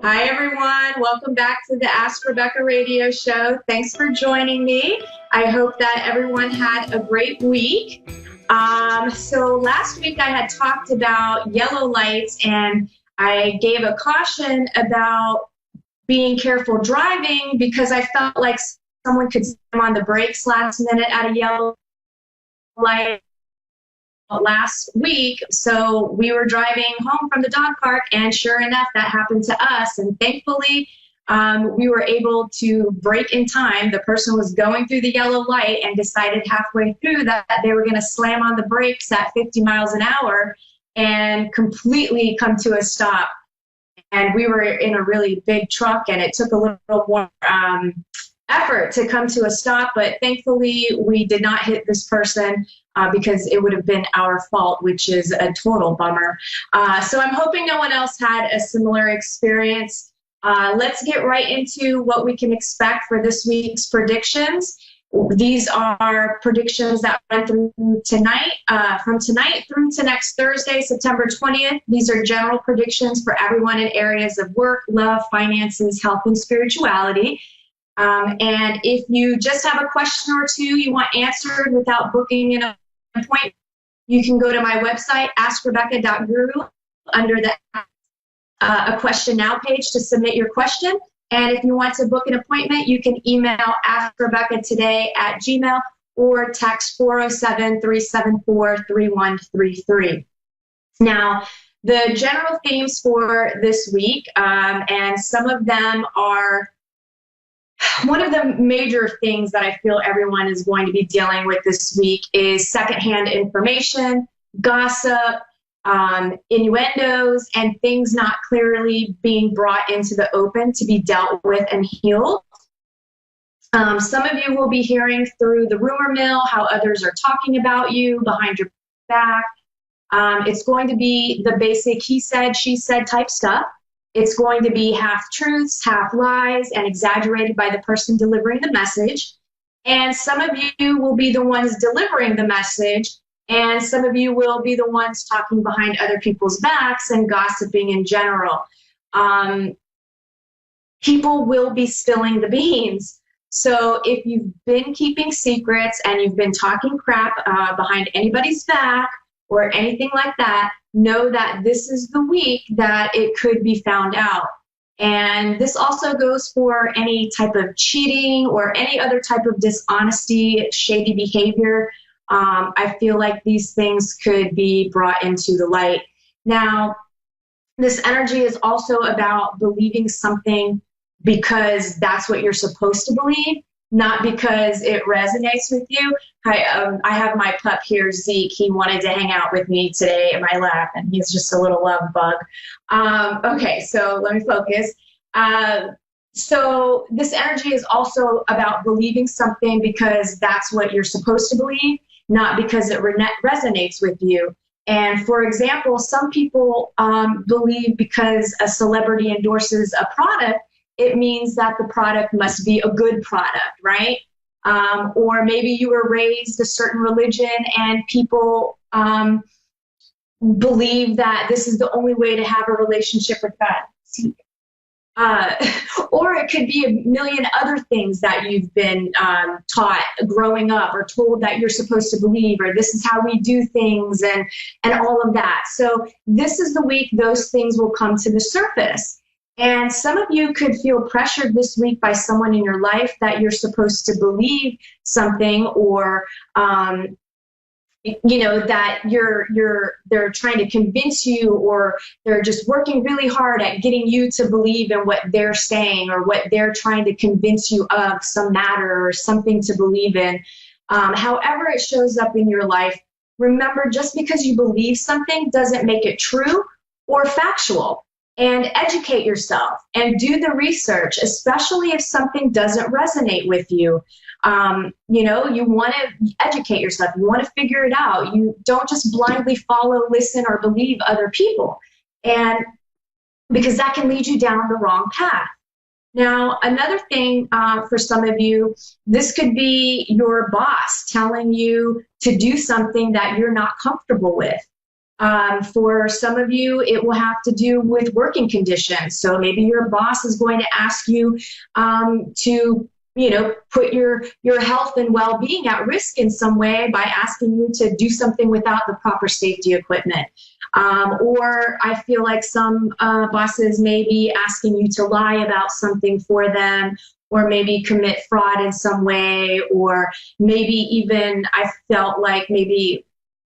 Hi, everyone. Welcome back to the Ask Rebecca radio show. Thanks for joining me. I hope that everyone had a great week. So last week I had talked about yellow lights and I gave a caution about being careful driving because I felt like someone could slam on the brakes last minute at a yellow light last week. So we were driving home from the dog park, and sure enough, that happened to us. And thankfully, we were able to brake in time. The person was going through the yellow light and decided halfway through that they were going to slam on the brakes at 50 miles an hour and completely come to a stop. And we were in a really big truck, and it took a little more effort to come to a stop, but thankfully we did not hit this person because it would have been our fault, which is a total bummer. So I'm hoping no one else had a similar experience. Let's get right into what we can expect for this week's predictions. These are predictions that run through tonight, from tonight through to next Thursday, September 20th. These are general predictions for everyone in areas of work, love, finances, health, and spirituality. And if you just have a question or two you want answered without booking an appointment, you can go to my website, AskRebecca.guru, under the a question now page to submit your question. And if you want to book an appointment, you can email AskRebeccaToday@gmail or text 407-374-3133. Now, the general themes for this week, and some of them are one of the major things that I feel everyone is going to be dealing with this week is secondhand information, gossip, innuendos, and things not clearly being brought into the open to be dealt with and healed. Some of you will be hearing through the rumor mill how others are talking about you behind your back. It's going to be the basic he said, she said type stuff. It's going to be half truths, half lies, and exaggerated by the person delivering the message. And some of you will be the ones delivering the message, and some of you will be the ones talking behind other people's backs and gossiping in general. People will be spilling the beans. So if you've been keeping secrets and you've been talking crap behind anybody's back or anything like that, know that this is the week that it could be found out. And this also goes for any type of cheating or any other type of dishonesty, shady behavior. I feel like these things could be brought into the light. Now, this energy is also about believing something because that's what you're supposed to believe, not because it resonates with you. I have my pup here, Zeke. He wanted to hang out with me today in my lap, and he's just a little love bug. Okay, so let me focus. So this energy is also about believing something because that's what you're supposed to believe, not because it resonates with you. And for example, some people believe because a celebrity endorses a product, it means that the product must be a good product, right? Or maybe you were raised a certain religion and people believe that this is the only way to have a relationship with God. Or it could be a million other things that you've been taught growing up or told that you're supposed to believe, or this is how we do things and all of that. So this is the week those things will come to the surface. And some of you could feel pressured this week by someone in your life that you're supposed to believe something, or that they're trying to convince you, or they're just working really hard at getting you to believe in what they're saying or what they're trying to convince you of, some matter or something to believe in. However it shows up in your life, remember, just because you believe something doesn't make it true or factual. And educate yourself and do the research, especially if something doesn't resonate with you. You want to educate yourself. You want to figure it out. You don't just blindly follow, listen, or believe other people. And because that can lead you down the wrong path. Now, another thing for some of you, this could be your boss telling you to do something that you're not comfortable with. For some of you, it will have to do with working conditions. So maybe your boss is going to ask you to, put your health and well-being at risk in some way by asking you to do something without the proper safety equipment. Or I feel like some bosses may be asking you to lie about something for them, or maybe commit fraud in some way, or maybe even I felt like maybe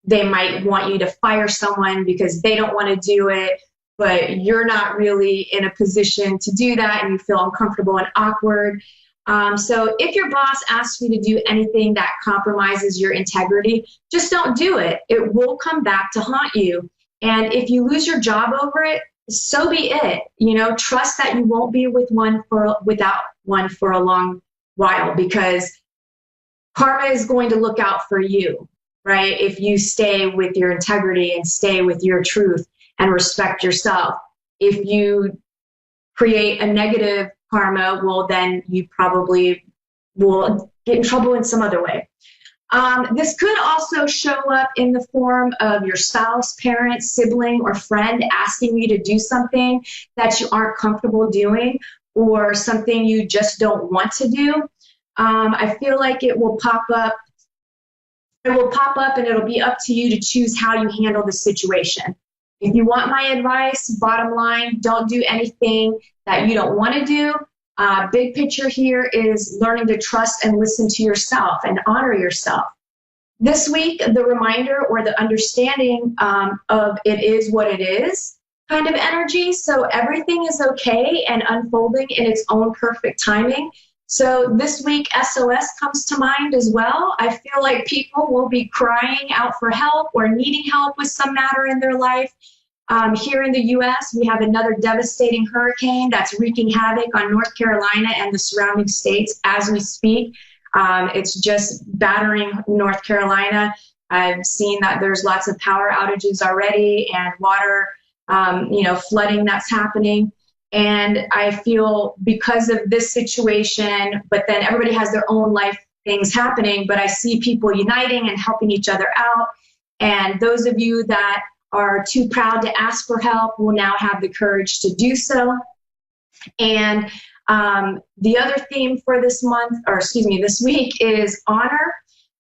they might want you to fire someone because they don't want to do it, but you're not really in a position to do that and you feel uncomfortable and awkward. So if your boss asks you to do anything that compromises your integrity, just don't do it. It will come back to haunt you. And if you lose your job over it, so be it. Trust that you won't be without one for a long while, because karma is going to look out for you, right? If you stay with your integrity and stay with your truth and respect yourself. If you create a negative karma, well, then you probably will get in trouble in some other way. This could also show up in the form of your spouse, parent, sibling, or friend asking you to do something that you aren't comfortable doing, or something you just don't want to do. I feel like it will pop up. It will pop up and it'll be up to you to choose how you handle the situation. If you want my advice, bottom line, don't do anything that you don't want to do. Big picture here is learning to trust and listen to yourself and honor yourself. This week, the reminder or the understanding of it is what it is kind of energy. So everything is okay and unfolding in its own perfect timing. So this week, SOS comes to mind as well. I feel like people will be crying out for help or needing help with some matter in their life. Here in the U.S., we have another devastating hurricane that's wreaking havoc on North Carolina and the surrounding states as we speak. It's just battering North Carolina. I've seen that there's lots of power outages already and water, flooding that's happening. And I feel because of this situation, but then everybody has their own life things happening, but I see people uniting and helping each other out. And those of you that are too proud to ask for help will now have the courage to do so. And the other theme for this week is honor.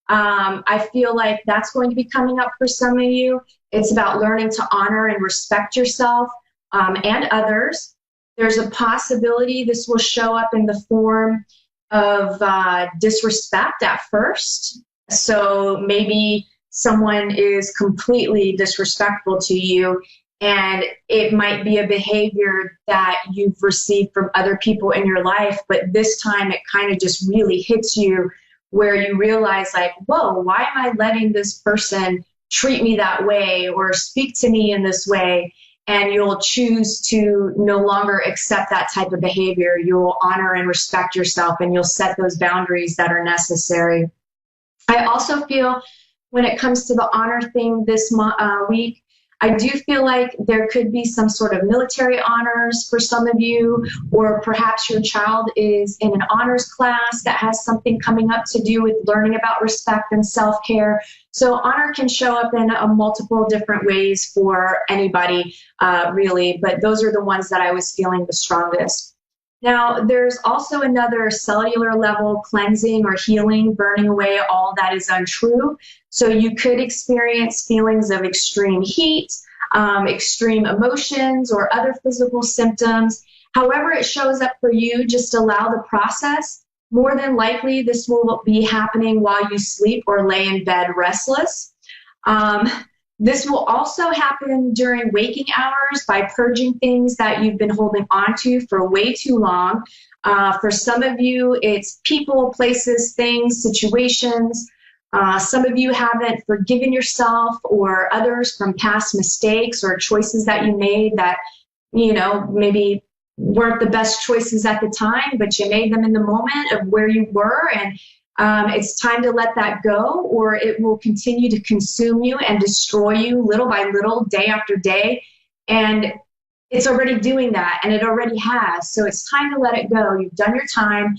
I feel like that's going to be coming up for some of you. It's about learning to honor and respect yourself and others. There's a possibility this will show up in the form of disrespect at first. So maybe someone is completely disrespectful to you, and it might be a behavior that you've received from other people in your life, but this time it kind of just really hits you where you realize like, whoa, why am I letting this person treat me that way or speak to me in this way? And you'll choose to no longer accept that type of behavior. You'll honor and respect yourself, and you'll set those boundaries that are necessary. I also feel when it comes to the honor thing this week, I do feel like there could be some sort of military honors for some of you, or perhaps your child is in an honors class that has something coming up to do with learning about respect and self-care. So honor can show up in multiple different ways for anybody, really, but those are the ones that I was feeling the strongest. Now, there's also another cellular level cleansing or healing, burning away all that is untrue. So you could experience feelings of extreme heat, extreme emotions, or other physical symptoms. However it shows up for you, just allow the process. More than likely, this will be happening while you sleep or lay in bed restless. This will also happen during waking hours by purging things that you've been holding on to for way too long. For some of you, it's people, places, things, situations. Some of you haven't forgiven yourself or others from past mistakes or choices that you made that, maybe weren't the best choices at the time, but you made them in the moment of where you were. And it's time to let that go, or it will continue to consume you and destroy you little by little, day after day. And it's already doing that, and it already has. So it's time to let it go. You've done your time.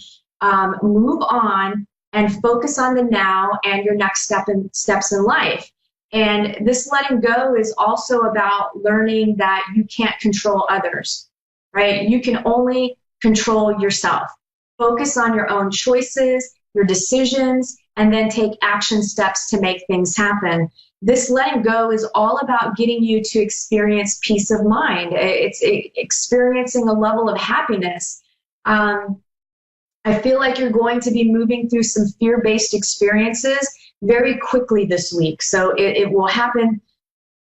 Move on and focus on the now and your next steps in life. And this letting go is also about learning that you can't control others, right? You can only control yourself. Focus on your own choices, your decisions, and then take action steps to make things happen. This letting go is all about getting you to experience peace of mind. It's experiencing a level of happiness. I feel like you're going to be moving through some fear-based experiences very quickly this week. So it will happen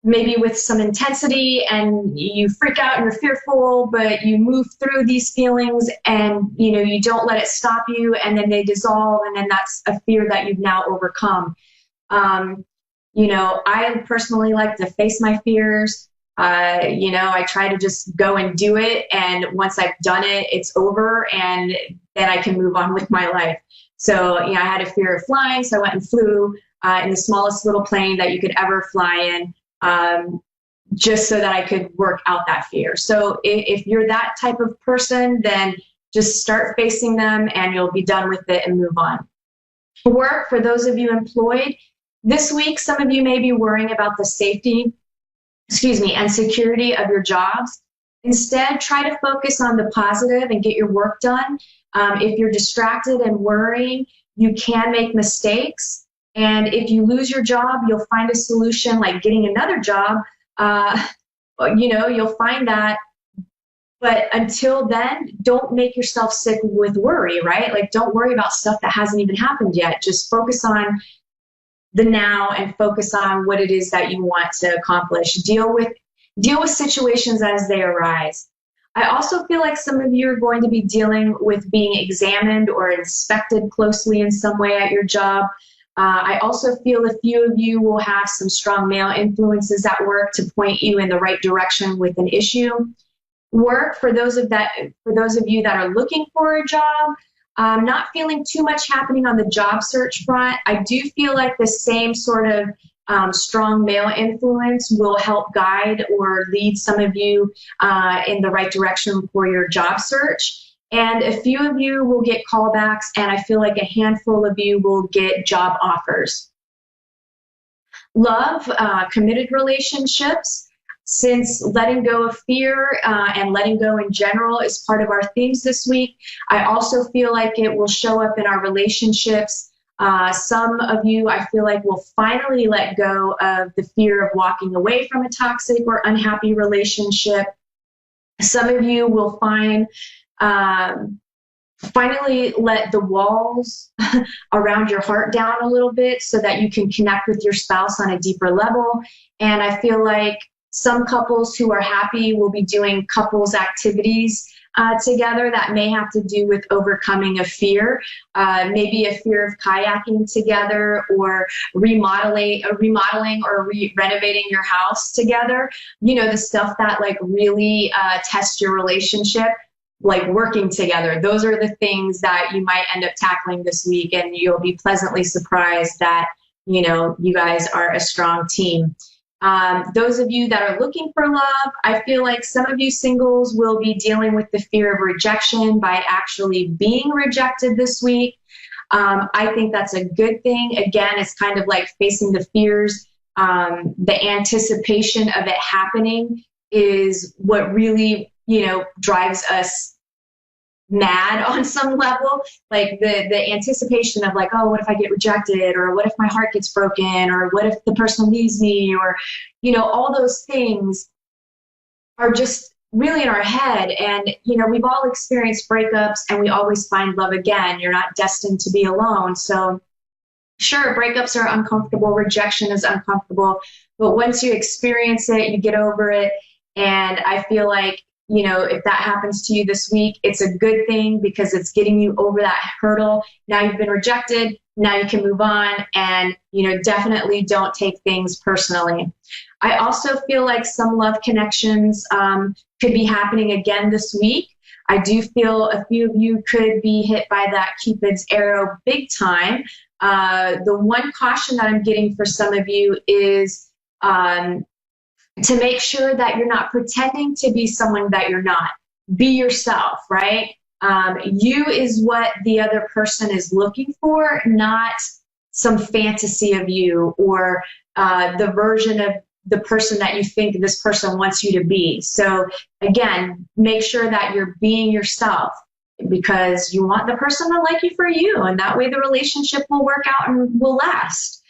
maybe with some intensity, and you freak out and you're fearful, but you move through these feelings and you don't let it stop you, and then they dissolve, and then that's a fear that you've now overcome. I personally like to face my fears. I try to just go and do it, and once I've done it, it's over, and then I can move on with my life. So, I had a fear of flying, so I went and flew in the smallest little plane that you could ever fly in, just so that I could work out that fear. So if you're that type of person, then just start facing them and you'll be done with it and move on. Work, for those of you employed, this week, some of you may be worrying about the safety, and security of your jobs. Instead, try to focus on the positive and get your work done. If you're distracted and worrying, you can make mistakes. And if you lose your job, you'll find a solution like getting another job. You'll find that. But until then, don't make yourself sick with worry, right? Like, don't worry about stuff that hasn't even happened yet. Just focus on the now and focus on what it is that you want to accomplish. Deal with situations as they arise. I also feel like some of you are going to be dealing with being examined or inspected closely in some way at your job. I also feel a few of you will have some strong male influences at work to point you in the right direction with an issue. Work, for those of you that are looking for a job, not feeling too much happening on the job search front. I do feel like the same sort of strong male influence will help guide or lead some of you in the right direction for your job search. And a few of you will get callbacks, and I feel like a handful of you will get job offers. Love, committed relationships. Since letting go of fear and letting go in general is part of our themes this week, I also feel like it will show up in our relationships. Some of you, I feel like, will finally let go of the fear of walking away from a toxic or unhappy relationship. Some of you will finally let the walls around your heart down a little bit so that you can connect with your spouse on a deeper level. And I feel like some couples who are happy will be doing couples activities together that may have to do with overcoming a fear, maybe a fear of kayaking together, or remodeling or renovating your house together. The stuff that like really tests your relationship, like working together. Those are the things that you might end up tackling this week, and you'll be pleasantly surprised that you guys are a strong team. Those of you that are looking for love, I feel like some of you singles will be dealing with the fear of rejection by actually being rejected this week. I think that's a good thing. Again, it's kind of like facing the fears. The anticipation of it happening is what really, drives us mad on some level. Like the anticipation of like, oh, what if I get rejected, or what if my heart gets broken, or what if the person leaves me, or all those things are just really in our head. And we've all experienced breakups, and we always find love again. You're not destined to be alone. So sure, breakups are uncomfortable, rejection is uncomfortable, but once you experience it, you get over it. And I feel like if that happens to you this week, it's a good thing because it's getting you over that hurdle. Now you've been rejected. Now you can move on, and, definitely don't take things personally. I also feel like some love connections could be happening again this week. I do feel a few of you could be hit by that Cupid's arrow big time. The one caution that I'm getting for some of you is to make sure that you're not pretending to be someone that you're not. Be yourself, right? You is what the other person is looking for, not some fantasy of you, or the version of the person that you think this person wants you to be. So again, make sure that you're being yourself, because you want the person to like you for you, and that way the relationship will work out and will last.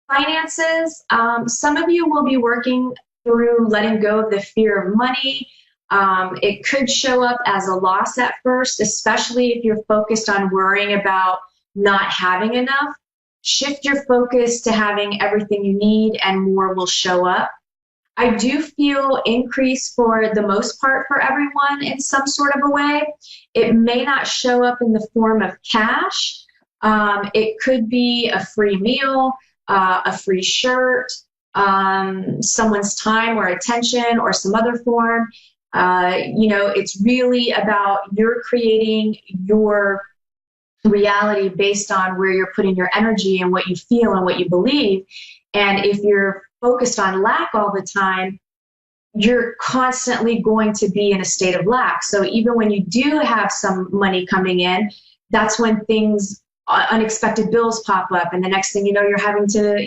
Finances, some of you will be working through letting go of the fear of money. It could show up as a loss at first, especially if you're focused on worrying about not having enough. Shift your focus to having everything you need, and more will show up. I do feel increase for the most part for everyone in some sort of a way. It may not show up in the form of cash. It could be a free meal, a free shirt, someone's time or attention, or some other form. It's really about you're creating your reality based on where you're putting your energy and what you feel and what you believe. And if you're focused on lack all the time, you're constantly going to be in a state of lack. So even when you do have some money coming in, that's when things, unexpected bills pop up. And the next thing you know, you're having to,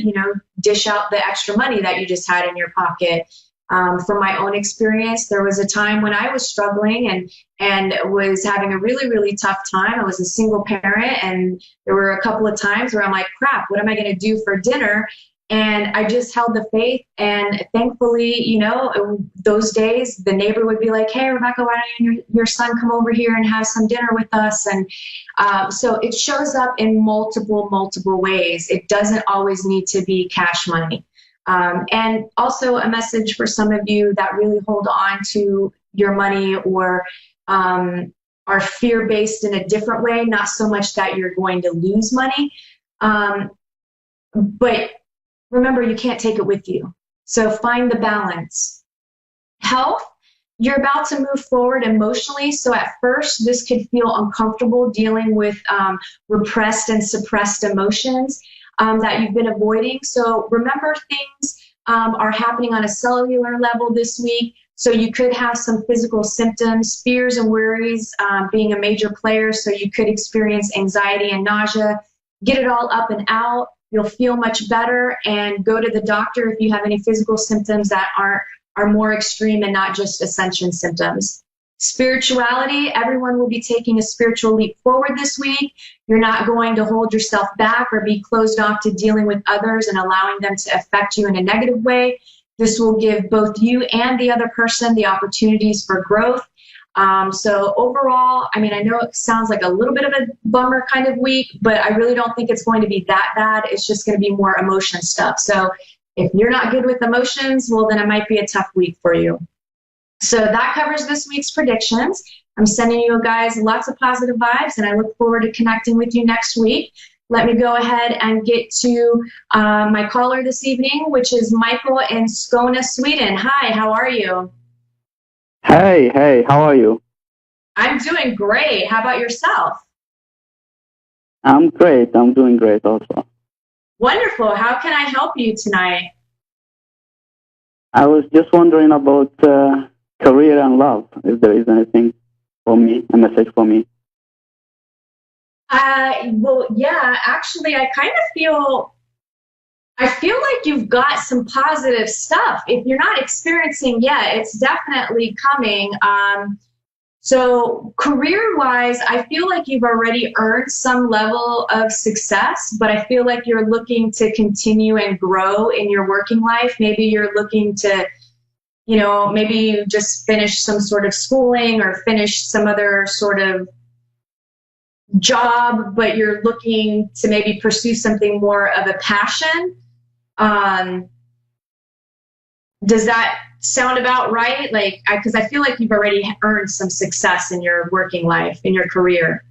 dish out the extra money that you just had in your pocket. From my own experience, there was a time when I was struggling and was having a really, really tough time. I was a single parent, and there were a couple of times where I'm like, crap, what am I going to do for dinner? And I just held the faith. And thankfully, those days, the neighbor would be like, hey, Rebecca, why don't your son come over here and have some dinner with us? And so it shows up in multiple ways. It doesn't always need to be cash money. And also a message for some of you that really hold on to your money, or are fear-based in a different way, not so much that you're going to lose money, but remember, you can't take it with you. So find the balance. Health, you're about to move forward emotionally. So at first, this could feel uncomfortable dealing with repressed and suppressed emotions that you've been avoiding. So remember, things are happening on a cellular level this week. So you could have some physical symptoms, fears and worries being a major player. So you could experience anxiety and nausea. Get it all up and out. You'll feel much better, and go to the doctor if you have any physical symptoms that are more extreme and not just ascension symptoms. Spirituality, everyone will be taking a spiritual leap forward this week. You're not going to hold yourself back or be closed off to dealing with others and allowing them to affect you in a negative way. This will give both you and the other person the opportunities for growth. So overall, I know it sounds like a little bit of a bummer kind of week, but I really don't think it's going to be that bad. It's just going to be more emotion stuff. So if you're not good with emotions, well, then it might be a tough week for you. So that covers this week's predictions. I'm sending you guys lots of positive vibes, and I look forward to connecting with you next week. Let me go ahead and get to my caller this evening, which is Michael in Skåne, Sweden. Hi, how are you? Hey, how are you? I'm doing great. How about yourself? I'm great. I'm doing great also. Wonderful. How can I help you tonight? I was just wondering about career and love, if there is anything for me, a message for me. Well, yeah, actually, I feel like you've got some positive stuff. If you're not experiencing yet, it's definitely coming. So career-wise, I feel like you've already earned some level of success, but I feel like you're looking to continue and grow in your working life. Maybe you're looking to, maybe you just finished some sort of schooling or finished some other sort of job, but you're looking to maybe pursue something more of a passion. Does that sound about right? Because I feel like you've already earned some success in your working life, in your career.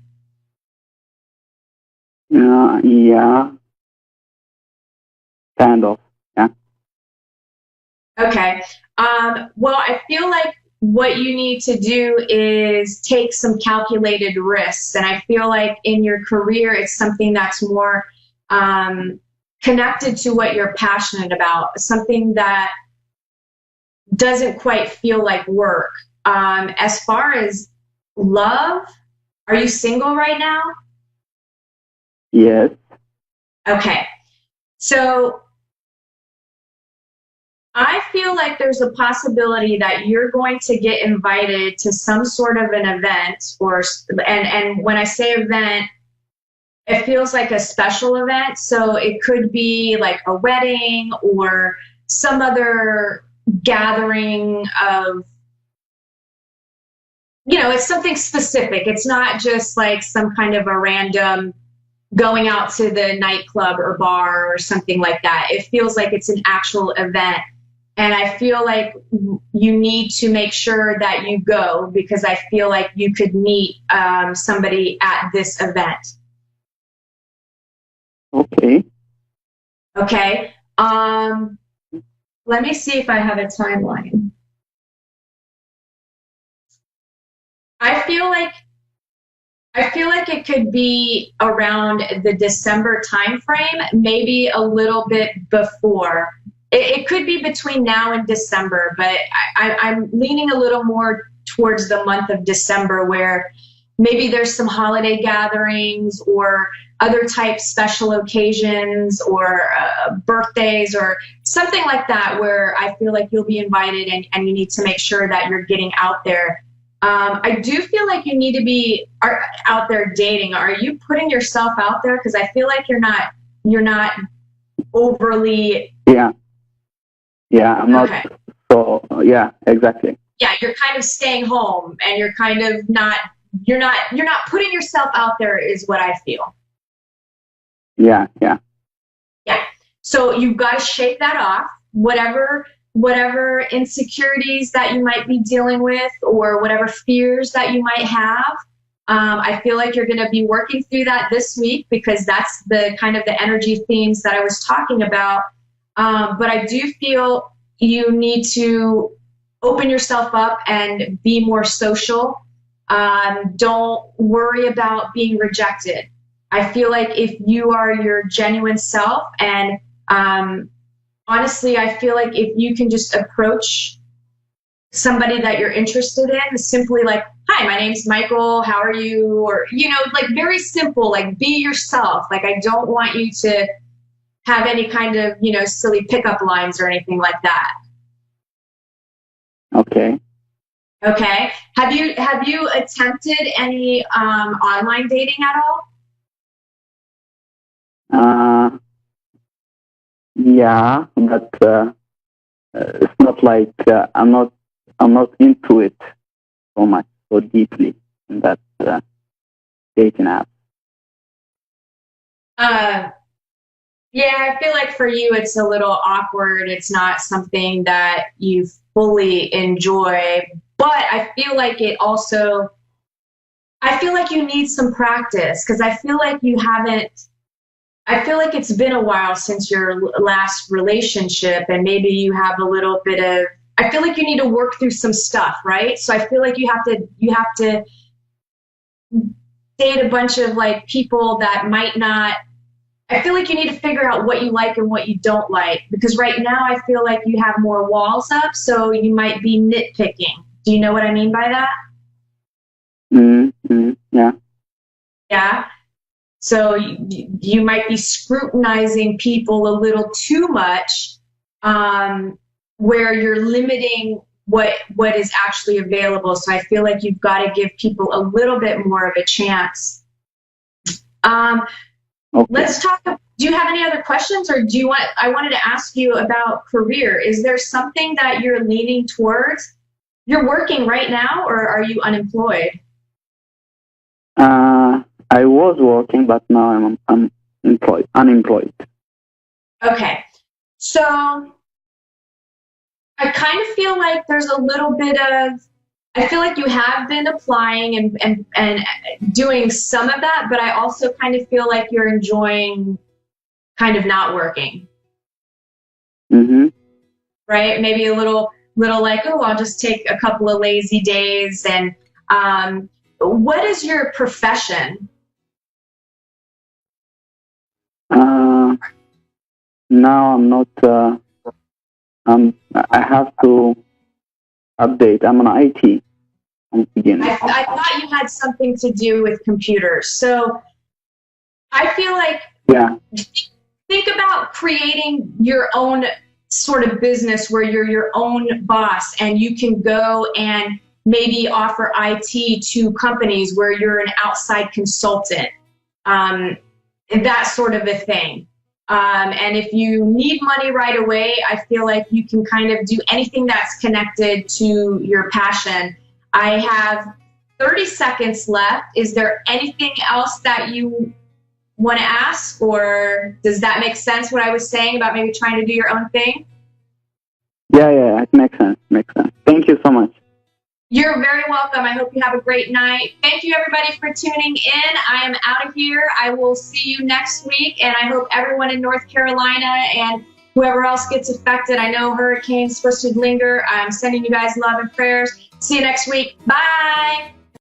Yeah. Kind of, yeah. Okay. Well, I feel like what you need to do is take some calculated risks. And I feel like in your career, it's something that's more connected to what you're passionate about, something that doesn't quite feel like work. As far as love, are you single right now? Yes. Okay. So I feel like there's a possibility that you're going to get invited to some sort of an event, and when I say event, it feels like a special event. So it could be like a wedding or some other gathering of, it's something specific. It's not just like some kind of a random going out to the nightclub or bar or something like that. It feels like it's an actual event. And I feel like you need to make sure that you go, because I feel like you could meet somebody at this event. Okay. Okay. Let me see if I have a timeline. I feel like it could be around the December timeframe, maybe a little bit before. It could be between now and December, but I'm leaning a little more towards the month of December, where maybe there's some holiday gatherings or other type special occasions or birthdays or something like that, where I feel like you'll be invited and you need to make sure that you're getting out there. I do feel like you need to be out there dating. Are you putting yourself out there? Because I feel like you're not overly. Yeah, I'm not. Okay. So yeah, exactly. Yeah, you're kind of staying home, and you're kind of not. You're not putting yourself out there, is what I feel. Yeah. So you've got to shake that off. Whatever insecurities that you might be dealing with, or whatever fears that you might have. I feel like you're going to be working through that this week, because that's the kind of the energy themes that I was talking about. But I do feel you need to open yourself up and be more social. Don't worry about being rejected. I feel like if you are your genuine self, and honestly, I feel like if you can just approach somebody that you're interested in, simply like, hi, my name's Michael, how are you? Or, like very simple, like be yourself. Like, I don't want you to have any kind of, silly pickup lines or anything like that. Okay. Have you attempted any online dating at all? Yeah, but it's not like I'm not into it so much, so deeply in that dating app. Yeah, I feel like for you it's a little awkward. It's not something that you fully enjoy, but I feel like you need some practice, because I feel like it's been a while since your last relationship, and maybe you have a little bit of, I feel like you need to work through some stuff, right? So I feel like you have to date a bunch of like people that might not. I feel like you need to figure out what you like and what you don't like, because right now I feel like you have more walls up, so you might be nitpicking. Do you know what I mean by that? Mm-hmm. Yeah. Yeah. So you might be scrutinizing people a little too much, where you're limiting what is actually available. So I feel like you've got to give people a little bit more of a chance. Okay. Let's talk. Do you have any other questions, or I wanted to ask you about career. Is there something that you're leaning towards? You're working right now, or are you unemployed? I was working, but now I'm unemployed. Okay. So I kind of feel like there's a little bit of, I feel like you have been applying and doing some of that, but I also kind of feel like you're enjoying kind of not working. Mm-hmm. Right? Maybe a little like, oh, I'll just take a couple of lazy days. And what is your profession? Now I'm not. I have to update. I'm an IT. I thought you had something to do with computers. So I feel like, yeah. Think about creating your own sort of business where you're your own boss and you can go and maybe offer IT to companies where you're an outside consultant, that sort of a thing. And if you need money right away, I feel like you can kind of do anything that's connected to your passion. I have 30 seconds left. Is there anything else that you want to ask, or does that make sense what I was saying about maybe trying to do your own thing? Yeah, it makes sense. Thank you so much. You're very welcome. I hope you have a great night. Thank you, everybody, for tuning in. I am out of here. I will see you next week, and I hope everyone in North Carolina and whoever else gets affected. I know hurricane's supposed to linger. I'm sending you guys love and prayers. See you next week. Bye.